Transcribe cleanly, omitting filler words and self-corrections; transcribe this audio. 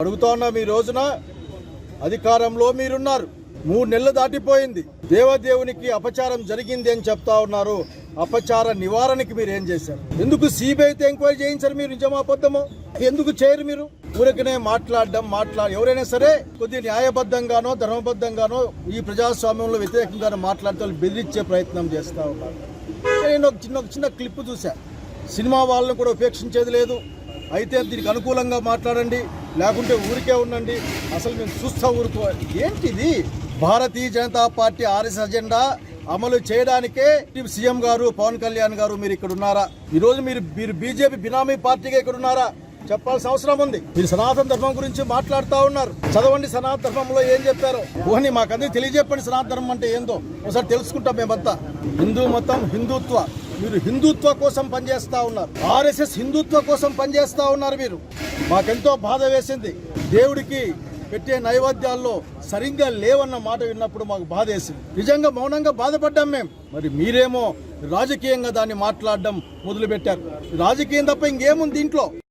అడుగుతా ఉన్నాం, ఈ రోజున అధికారంలో మీరున్నారు, 3 నెలలు దాటిపోయింది. దేవదేవునికి అపచారం జరిగింది అని చెప్తా ఉన్నారు. అపచార నివారణకి మీరు ఏం చేశారు? ఎందుకు సిబిఐతో ఎంక్వైరీ చేయించారు? మీరు నిజమా అబద్ధమో ఎందుకు చేయరు? మీరు ఊరికనే ఎవరైనా సరే కొద్దిగా న్యాయబద్ధంగానో ధర్మబద్ధంగానో ఈ ప్రజాస్వామ్యంలో వ్యతిరేకంగానో మాట్లాడితే వాళ్ళు బెదిరించే ప్రయత్నం చేస్తూ ఉన్నారు. నేను ఒక చిన్న క్లిప్ చూసా. సినిమా వాళ్ళని కూడా ఉపేక్షించేది లేదు. అయితే దీనికి అనుకూలంగా మాట్లాడండి, లేకుంటే ఊరికే ఉండండి. అసలు మేము చూస్తా ఊరుకో. ఏంటిది? Bharatiya Janata party RS agenda అమలు చేయడానికే సీఎం గారు పవన్ కళ్యాణ్ గారు మీరు ఇక్కడ ఉన్నారా? ఈరోజు మీరు బీజేపీ బినామీ పార్టీగా ఇక్కడ ఉన్నారా? చెప్పాల్సిన అవసరం ఉంది. మీరు సనాతన ధర్మం గురించి మాట్లాడుతూ ఉన్నారు. చదవండి, సనాతన ధర్మంలో ఏం చెప్పారో. ఓహని మాకందరికి తెలియజెప్పండి. సనాతన ధర్మం అంటే ఏందో ఒకసారి తెలుసుకుంటాం మేమంతా. హిందూ మతం, హిందుత్వ, మీరు హిందుత్వ కోసం పనిచేస్తా ఉన్నారు. ఆర్ఎస్ఎస్ హిందుత్వ కోసం పనిచేస్తా ఉన్నారు. మీరు మాకెంతో బాధ వేసింది. దేవుడికి పెట్టే నైవేద్యాల్లో సరిగ్గా లేవన్న మాట విన్నప్పుడు మాకు బాధ వేసింది. నిజంగా మౌనంగా బాధపడ్డాం మేము. మరి మీరేమో రాజకీయంగా దాన్ని మాట్లాడడం మొదలుపెట్టారు. రాజకీయం తప్ప ఇంకేముంది దీంట్లో?